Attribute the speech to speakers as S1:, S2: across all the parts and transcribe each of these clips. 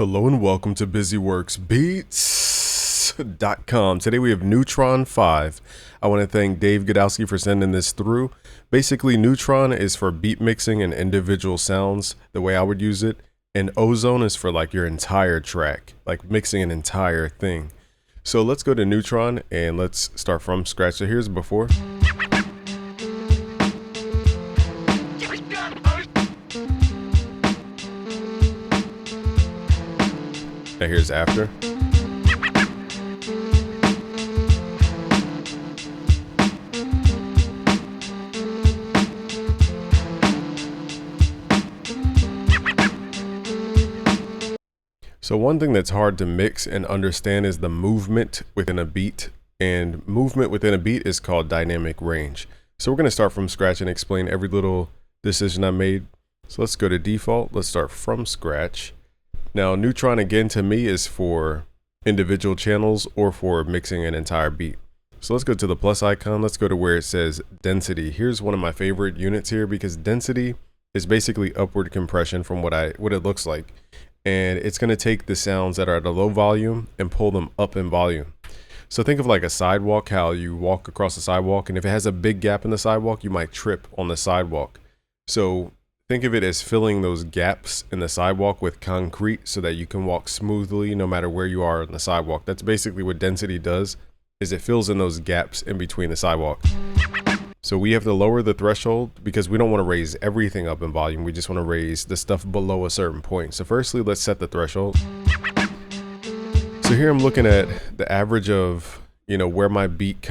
S1: Hello and welcome to BusyWorksBeats.com. Today we have Neutron 5. I want to thank Dave Godowski for sending this through. Basically, Neutron is for beat mixing and individual sounds, the way I would use it. And Ozone is for like your entire track, like mixing an entire thing. So let's go to Neutron and let's start from scratch. So here's before. Now here's after. So one thing that's hard to mix and understand is the movement within a beat, and movement within a beat is called dynamic range. So we're going to start from scratch and explain every little decision I made. So let's go to default. Let's start from scratch. Now, Neutron again to me is for individual channels or for mixing an entire beat. So let's go to the plus icon. Let's go to where it says density. Here's one of my favorite units here because density is basically upward compression from what it looks like. And it's going to take the sounds that are at a low volume and pull them up in volume. So think of like a sidewalk, how you walk across the sidewalk, and if it has a big gap in the sidewalk, you might trip on the sidewalk. So think of it as filling those gaps in the sidewalk with concrete so that you can walk smoothly no matter where you are on the sidewalk. That's basically what density does, is it fills in those gaps in between the sidewalk. So we have to lower the threshold because we don't want to raise everything up in volume. We just want to raise the stuff below a certain point. So firstly, let's set the threshold. So here I'm looking at the average of, where my beat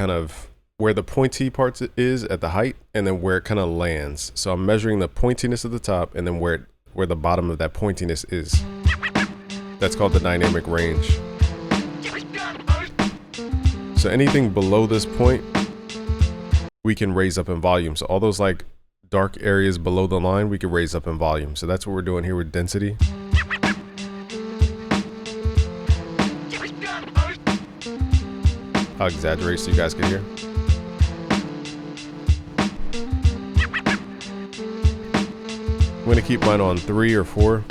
S1: where the pointy part is at the height and then where it kind of lands. So I'm measuring the pointiness at the top and then where the bottom of that pointiness is. That's called the dynamic range. So anything below this point, we can raise up in volume. So all those like dark areas below the line, we can raise up in volume. So that's what we're doing here with density. I'll exaggerate so you guys can hear. I'm going to keep mine on 3 or 4.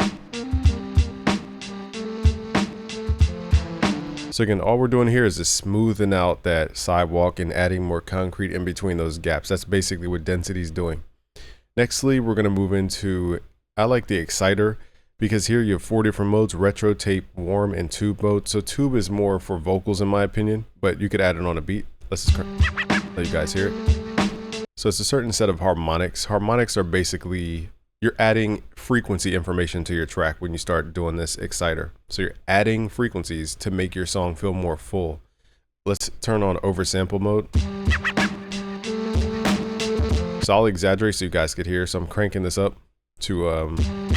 S1: So again, all we're doing here is just smoothing out that sidewalk and adding more concrete in between those gaps. That's basically what density is doing. Nextly, we're going to move into, I like the exciter because here you have 4 different modes: retro, tape, warm, and tube mode. So tube is more for vocals in my opinion, but you could add it on a beat. Let's just let you guys hear it. So it's a certain set of harmonics. Harmonics are basically, you're adding frequency information to your track when you start doing this exciter. So you're adding frequencies to make your song feel more full. Let's turn on oversample mode. So I'll exaggerate so you guys could hear. So I'm cranking this up to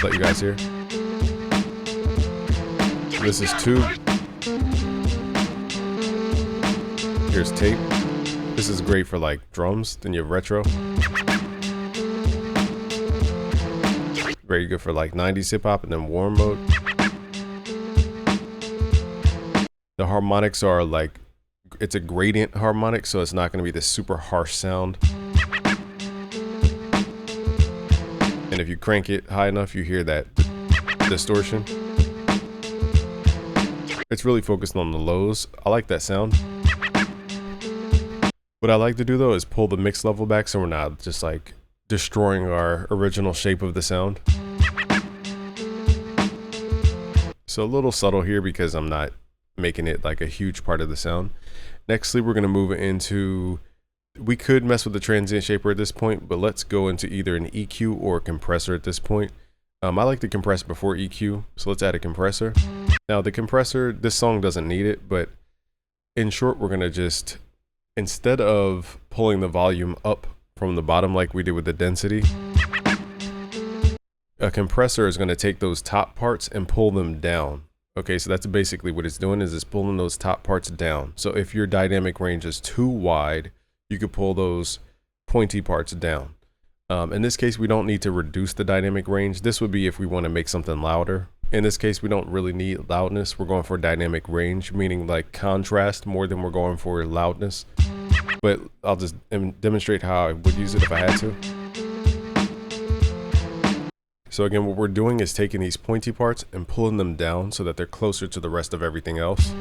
S1: let you guys hear. This is tube. Here's tape. This is great for like drums. Then you have retro. Very good for like 90s hip hop. And then warm mode. The harmonics are like, it's a gradient harmonic, so it's not going to be this super harsh sound. And if you crank it high enough, you hear that distortion. It's really focused on the lows. I like that sound. What I like to do though is pull the mix level back so we're not just like destroying our original shape of the sound. So a little subtle here because I'm not making it like a huge part of the sound. Nextly, we're going to move into, we could mess with the transient shaper at this point, but let's go into either an EQ or a compressor at this point. I like to compress before EQ, so let's add a compressor. Now the compressor, this song doesn't need it, but in short, we're going to just, instead of pulling the volume up from the bottom like we did with the density, a compressor is going to take those top parts and pull them down. Okay, so that's basically what it's doing, is it's pulling those top parts down. So if your dynamic range is too wide, you could pull those pointy parts down. In this case, we don't need to reduce the dynamic range. This would be if we want to make something louder. In this case, we don't really need loudness. We're going for dynamic range, meaning like contrast more than we're going for loudness. But I'll just demonstrate how I would use it if I had to. So again, what we're doing is taking these pointy parts and pulling them down so that they're closer to the rest of everything else.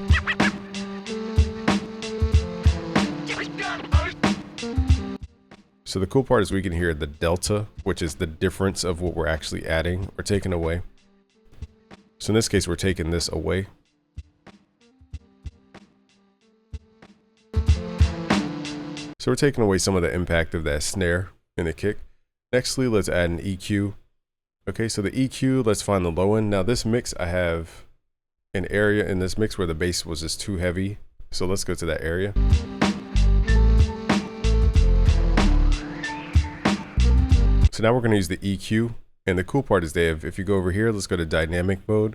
S1: So the cool part is we can hear the delta, which is the difference of what we're actually adding or taking away. So in this case, we're taking this away. So we're taking away some of the impact of that snare and the kick. Nextly, let's add an EQ. Okay, so the EQ, let's find the low end. Now this mix, I have an area in this mix where the bass was just too heavy. So let's go to that area. So now we're going to use the EQ. And the cool part is if you go over here, let's go to dynamic mode.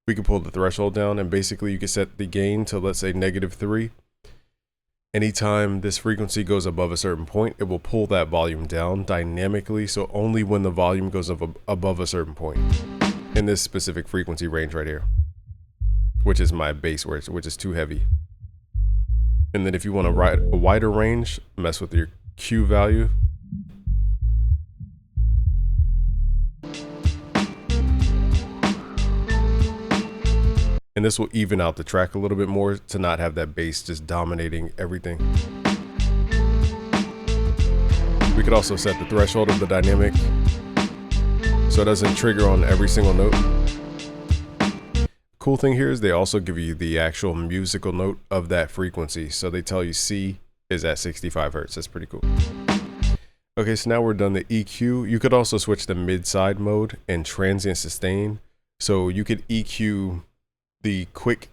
S1: We can pull the threshold down, and basically you can set the gain to, let's say, -3. Anytime this frequency goes above a certain point, it will pull that volume down dynamically. So only when the volume goes above a certain point in this specific frequency range right here, which is my bass, which is too heavy. And then if you want to write a wider range, mess with your Q value. And this will even out the track a little bit more to not have that bass just dominating everything. We could also set the threshold of the dynamic so it doesn't trigger on every single note. Cool thing here is they also give you the actual musical note of that frequency. So they tell you C is at 65 Hertz. That's pretty cool. Okay, so now we're done the EQ. You could also switch the mid-side mode and transient sustain. So you could EQ the quick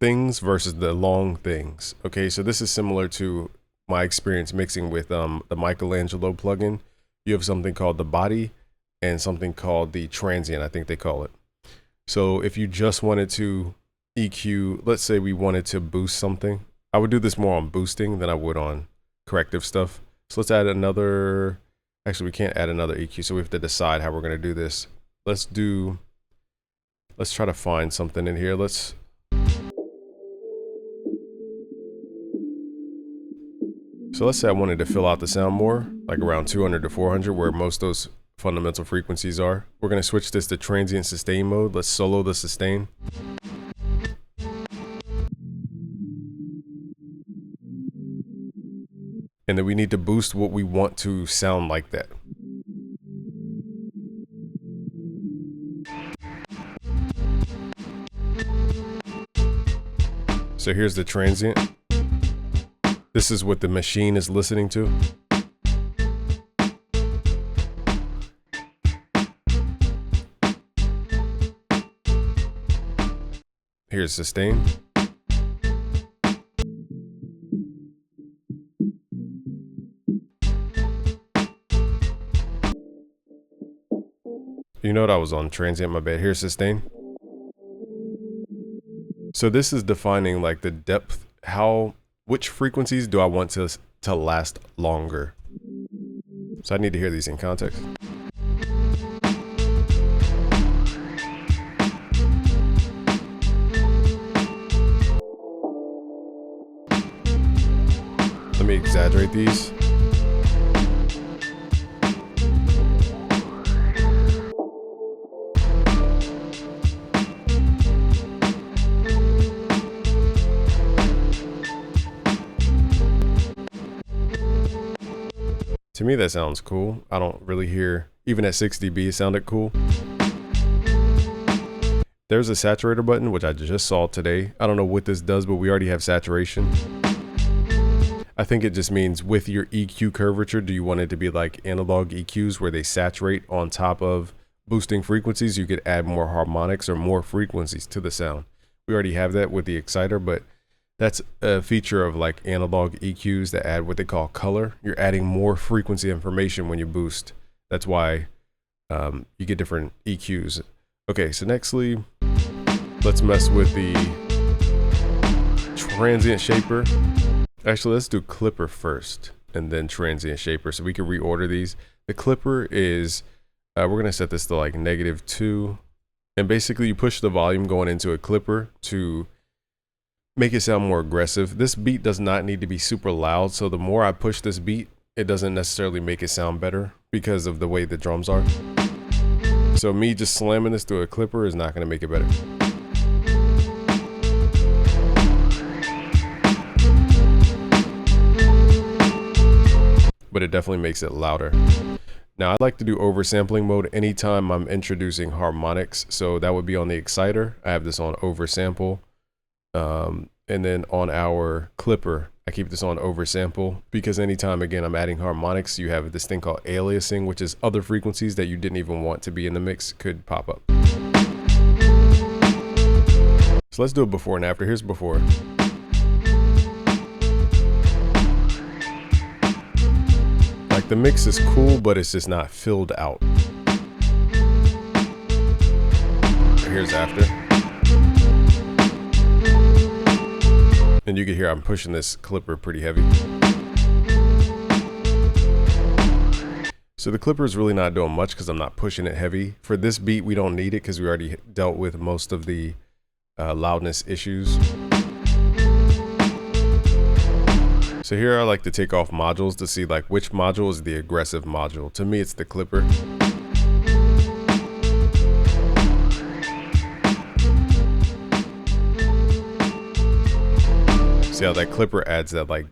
S1: things versus the long things. Okay, so this is similar to my experience mixing with the Michelangelo plugin. You have something called the body and something called the transient, I think they call it. So if you just wanted to EQ, let's say we wanted to boost something, I would do this more on boosting than I would on corrective stuff. So let's add another, actually we can't add another EQ, so we have to decide how we're going to do this. Let's try to find something in here. So let's say I wanted to fill out the sound more, like around 200 to 400, where most of those fundamental frequencies are. We're going to switch this to transient sustain mode. Let's solo the sustain. And then we need to boost what we want to sound like that. So here's the transient. This is what the machine is listening to. Here's sustain. You know what, I was on transient, my bad. Here's sustain. So this is defining like the depth, which frequencies do I want to last longer? So I need to hear these in context. Let me exaggerate these. To me, that sounds cool. I don't really hear, even at 6 dB, it sounded cool. There's a saturator button, which I just saw today. I don't know what this does, but we already have saturation. I think it just means with your EQ curvature, do you want it to be like analog EQs where they saturate on top of boosting frequencies? You could add more harmonics or more frequencies to the sound. We already have that with the exciter, but that's a feature of like analog EQs that add what they call color. You're adding more frequency information when you boost. That's why you get different EQs. Okay, so nextly, let's mess with the transient shaper. Actually, let's do clipper first and then transient shaper so we can reorder these. The clipper is, we're going to set this to like -2. And basically you push the volume going into a clipper to make it sound more aggressive. This beat does not need to be super loud, so the more I push this beat, it doesn't necessarily make it sound better because of the way the drums are. So me just slamming this through a clipper is not going to make it better. But it definitely makes it louder. Now I like to do oversampling mode anytime I'm introducing harmonics. So that would be on the exciter. I have this on oversample. And then on our clipper, I keep this on oversample because anytime, again, I'm adding harmonics, you have this thing called aliasing, which is other frequencies that you didn't even want to be in the mix could pop up. So let's do it before and after. Here's before. Like the mix is cool, but it's just not filled out. Here's after. And you can hear I'm pushing this clipper pretty heavy. So the clipper is really not doing much because I'm not pushing it heavy. For this beat, we don't need it because we already dealt with most of the loudness issues. So here I like to take off modules to see like which module is the aggressive module. To me, it's the clipper. See how that clipper adds that like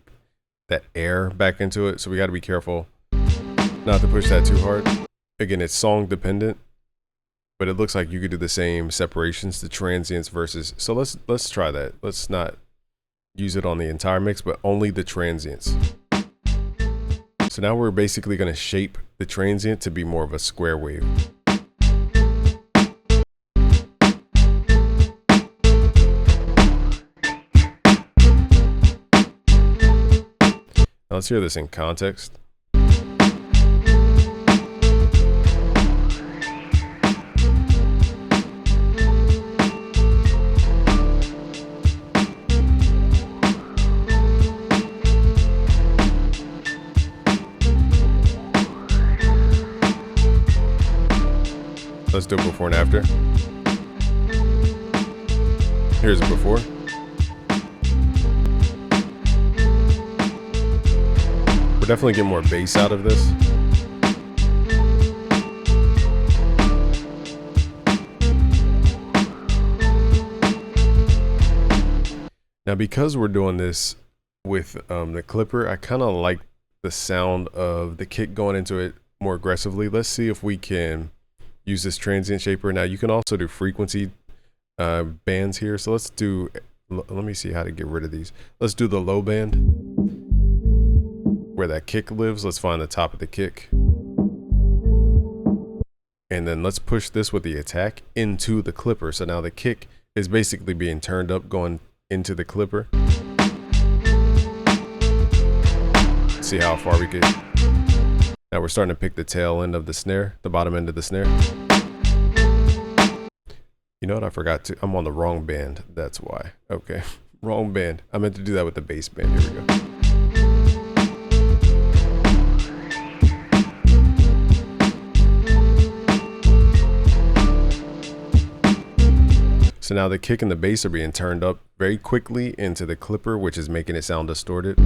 S1: that air back into it. So we got to be careful not to push that too hard. Again, it's song dependent, but it looks like you could do the same separations to transients versus. So let's try that. Let's not use it on the entire mix, but only the transients. So now we're basically going to shape the transient to be more of a square wave. Now let's hear this in context. Let's do it before and after. Here's it before. We're definitely getting more bass out of this. Now, because we're doing this with the clipper, I kind of like the sound of the kick going into it more aggressively. Let's see if we can use this transient shaper. Now you can also do frequency bands here. So let's do, let me see how to get rid of these. Let's do the low band where that kick lives. Let's find the top of the kick. And then let's push this with the attack into the clipper. So now the kick is basically being turned up going into the clipper. See how far we get. Now we're starting to pick the tail end of the snare, the bottom end of the snare. You know what? I forgot to, I'm on the wrong band. That's why. Okay, wrong band. I meant to do that with the bass band. Here we go. So now the kick and the bass are being turned up very quickly into the clipper, which is making it sound distorted.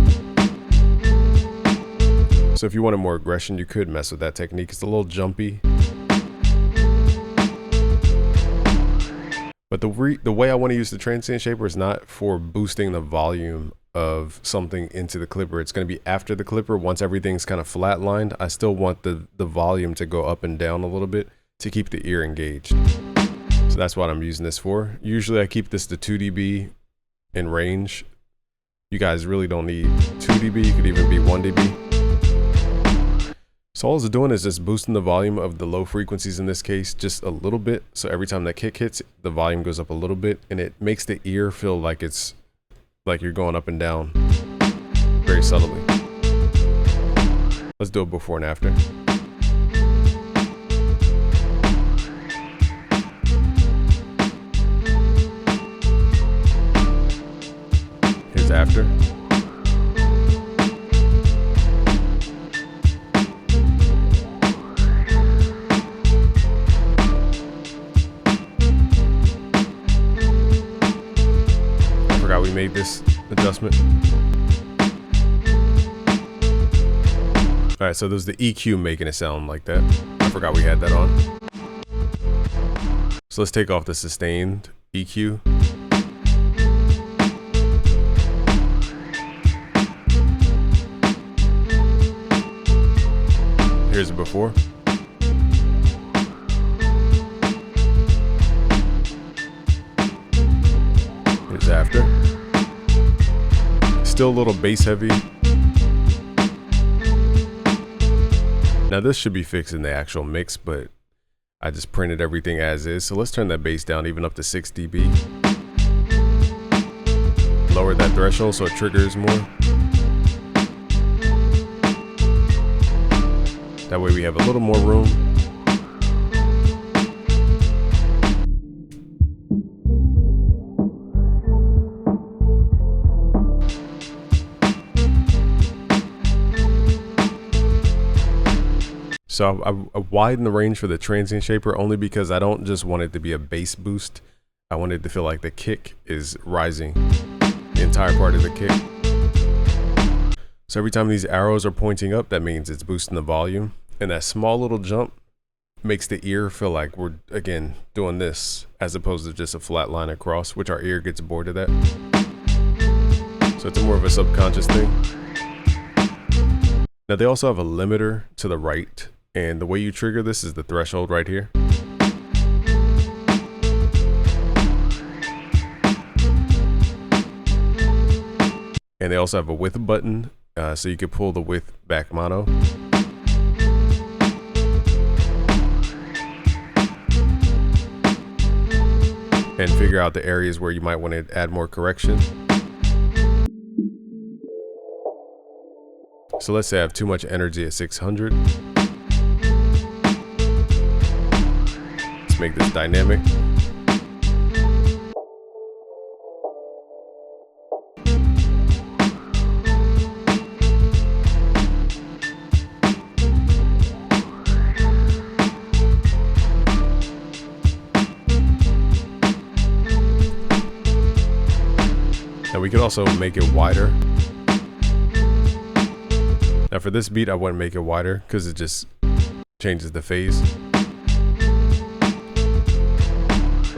S1: So if you wanted more aggression, you could mess with that technique. It's a little jumpy. But the way I want to use the transient shaper is not for boosting the volume of something into the clipper. It's going to be after the clipper. Once everything's kind of flatlined, I still want the volume to go up and down a little bit to keep the ear engaged. So that's what I'm using this for. Usually I keep this to 2 dB in range. You guys really don't need 2 dB. You could even be 1 dB. So all it's doing is just boosting the volume of the low frequencies in this case just a little bit. So every time that kick hits, the volume goes up a little bit and it makes the ear feel like it's like you're going up and down very subtly. Let's do it before and after. Here's after. We made this adjustment. All right, so there's the EQ making it sound like that. I forgot we had that on. So let's take off the sustained EQ. Here's it before. Here's after. Still a little bass heavy. Now this should be fixed in the actual mix, but I just printed everything as is. So let's turn that bass down even up to 6 dB. Lower that threshold so it triggers more. That way we have a little more room. So I widened the range for the transient shaper only because I don't just want it to be a bass boost. I want it to feel like the kick is rising, the entire part of the kick. So every time these arrows are pointing up, that means it's boosting the volume. And that small little jump makes the ear feel like we're, again, doing this as opposed to just a flat line across, which our ear gets bored of that. So it's more of a subconscious thing. Now they also have a limiter to the right. And the way you trigger this is the threshold right here. And they also have a width button, so you can pull the width back mono. And figure out the areas where you might want to add more correction. So let's say I have too much energy at 600. Let's make this dynamic. Now we could also make it wider. Now for this beat, I wouldn't make it wider because it just changes the phase.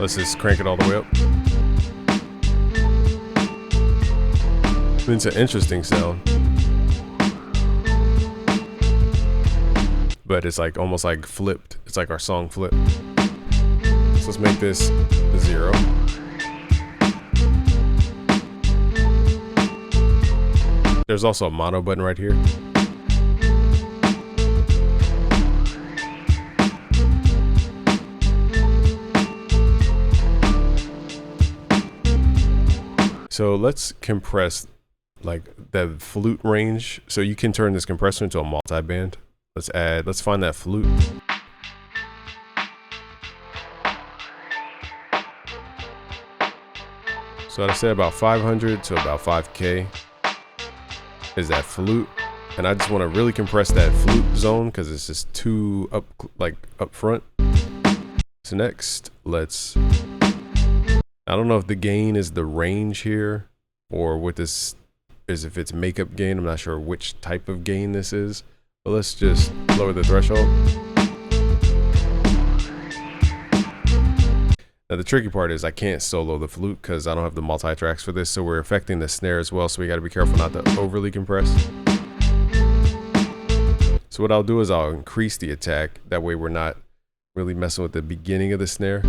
S1: Let's just crank it all the way up. It's an interesting sound. But it's like almost like flipped. It's like our song flip. So let's make this 0. There's also a mono button right here. So let's compress like the flute range. So you can turn this compressor into a multi-band. Let's find that flute. So I'd say about 500 to about 5K is that flute. And I just want to really compress that flute zone because it's just too up front. So next, I don't know if the gain is the range here or what this is, if it's makeup gain. I'm not sure which type of gain this is, but let's just lower the threshold. Now the tricky part is I can't solo the flute because I don't have the multi-tracks for this, so we're affecting the snare as well, so we got to be careful not to overly compress. So what I'll do is I'll increase the attack, that way we're not really messing with the beginning of the snare.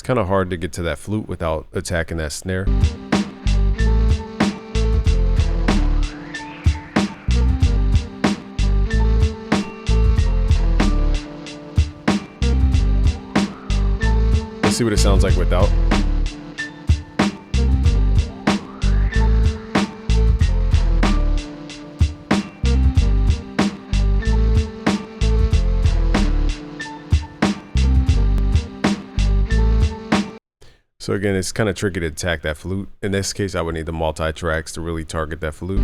S1: Kind of hard to get to that flute without attacking that snare. Let's see what it sounds like without. So again, it's kind of tricky to attack that flute. In this case, I would need the multi-tracks to really target that flute.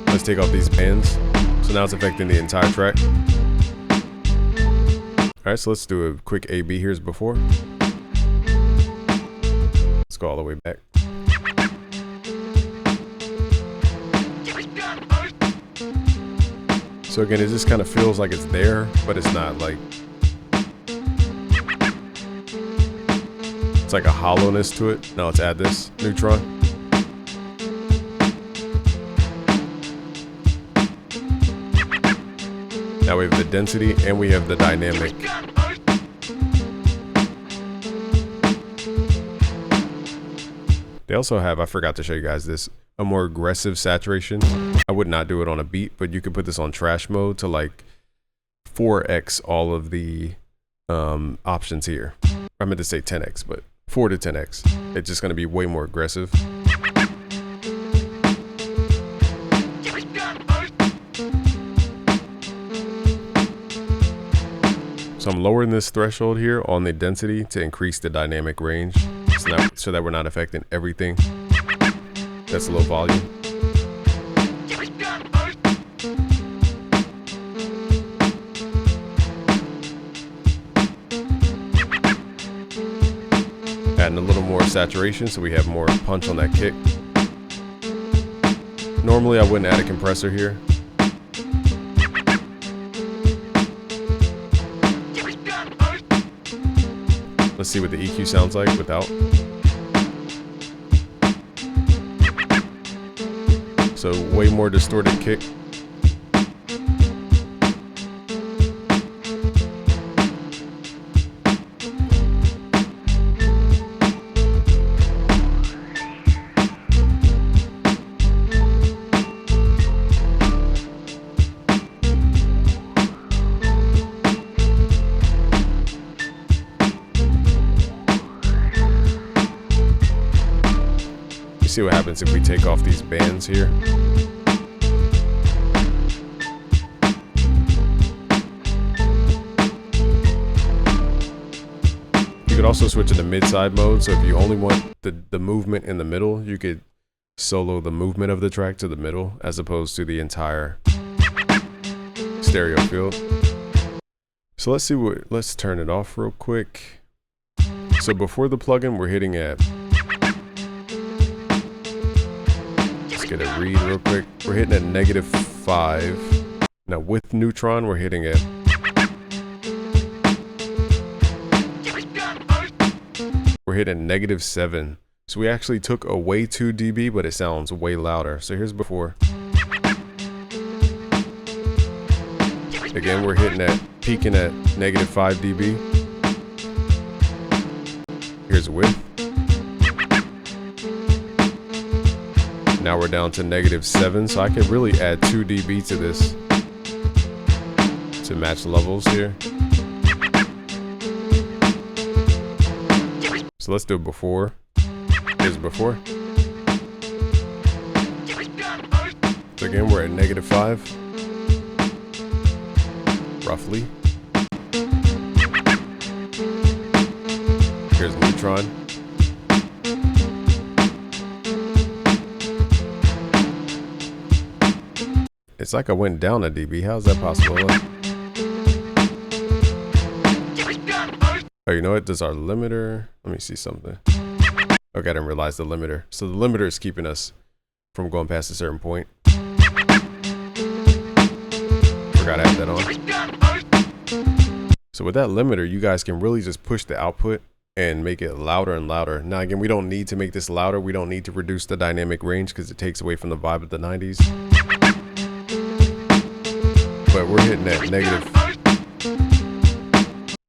S1: Let's take off these bands. So now it's affecting the entire track. All right, so let's do a quick A/B. Here's before. Let's go all the way back. So again, it just kind of feels like it's there, but it's not. Like, it's like a hollowness to it. Now let's add this neutron. Now we have the density and we have the dynamic. They also have, I forgot to show you guys this, a more aggressive saturation. I would not do it on a beat, but you could put this on trash mode to like 4x all of the options here. I meant to say 10x, but 4 to 10x. It's just going to be way more aggressive. So I'm lowering this threshold here on the density to increase the dynamic range, so that we're not affecting everything that's low volume. Adding a little more saturation so we have more punch on that kick. Normally I wouldn't add a compressor here. Let's see what the EQ sounds like without. So way more distorted kick. See what happens if we take off these bands here. You could also switch into mid-side mode, so if you only want the movement in the middle, you could solo the movement of the track to the middle as opposed to the entire stereo field. So let's turn it off real quick. So before the plugin, we're hitting at, get a read real quick. We're hitting at -5. Now with neutron, we're hitting at -7. So we actually took away 2 dB, but it sounds way louder. So here's before. Again, we're peaking at -5 dB. Here's with. Now we're down to -7, so I could really add 2 dB to this to match levels here. So let's do it before. Here's before. So again, we're at -5, roughly. Here's neutron. It's like I went down a dB. How's that possible? Oh, you know what? Does our limiter... Let me see something. Okay, I didn't realize the limiter. So the limiter is keeping us from going past a certain point. Forgot to have that on. So with that limiter, you guys can really just push the output and make it louder and louder. Now again, we don't need to make this louder. We don't need to reduce the dynamic range because it takes away from the vibe of the 90s. But we're hitting at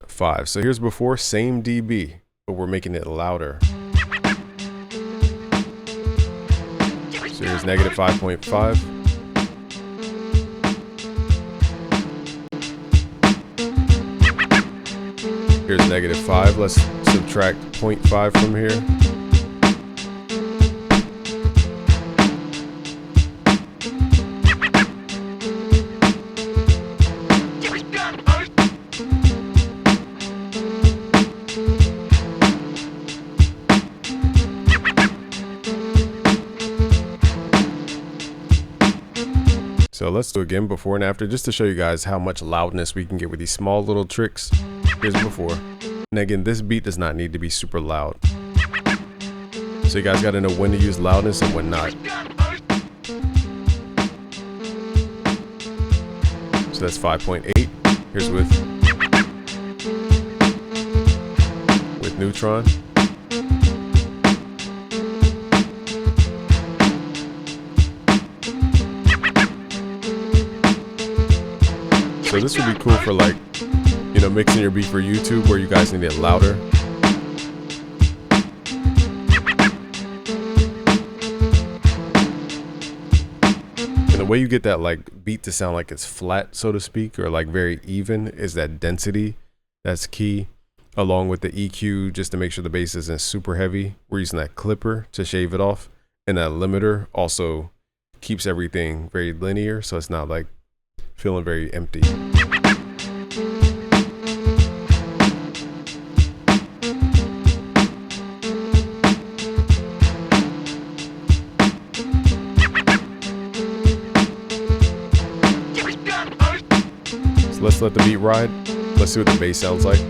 S1: -5. So here's before, same dB, but we're making it louder. So here's -5.5. Here's -5. Let's subtract 0.5 from here. So let's do again before and after, just to show you guys how much loudness we can get with these small little tricks. Here's before. And again, this beat does not need to be super loud. So you guys got to know when to use loudness and when not. So that's 5.8. Here's with Neutron. So this would be cool for, like, you know, mixing your beat for YouTube where you guys need it louder. And the way you get that, like, beat to sound like it's flat, so to speak, or like very even, is that density. That's key, along with the EQ, just to make sure the bass isn't super heavy. We're using that clipper to shave it off, and that limiter also keeps everything very linear, so it's not like feeling very empty. So let's let the beat ride. Let's see what the bass sounds like.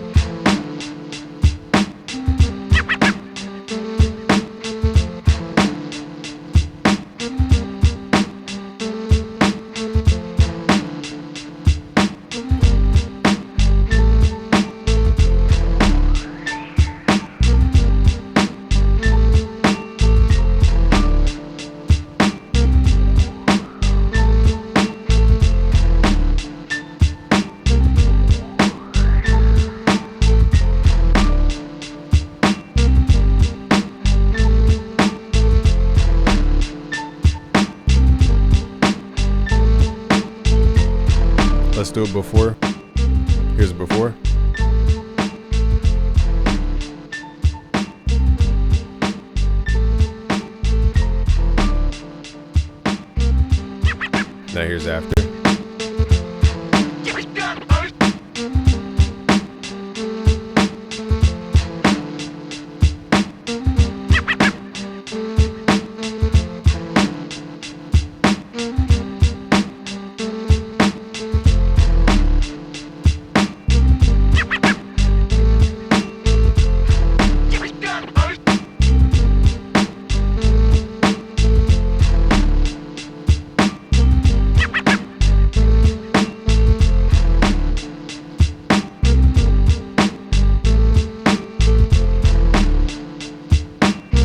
S1: Let's do it before. Here's before. Now here's after.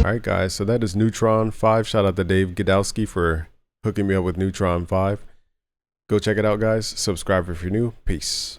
S1: Alright guys, so that is Neutron 5. Shout out to Dave Godowski for hooking me up with Neutron 5. Go check it out guys. Subscribe if you're new. Peace.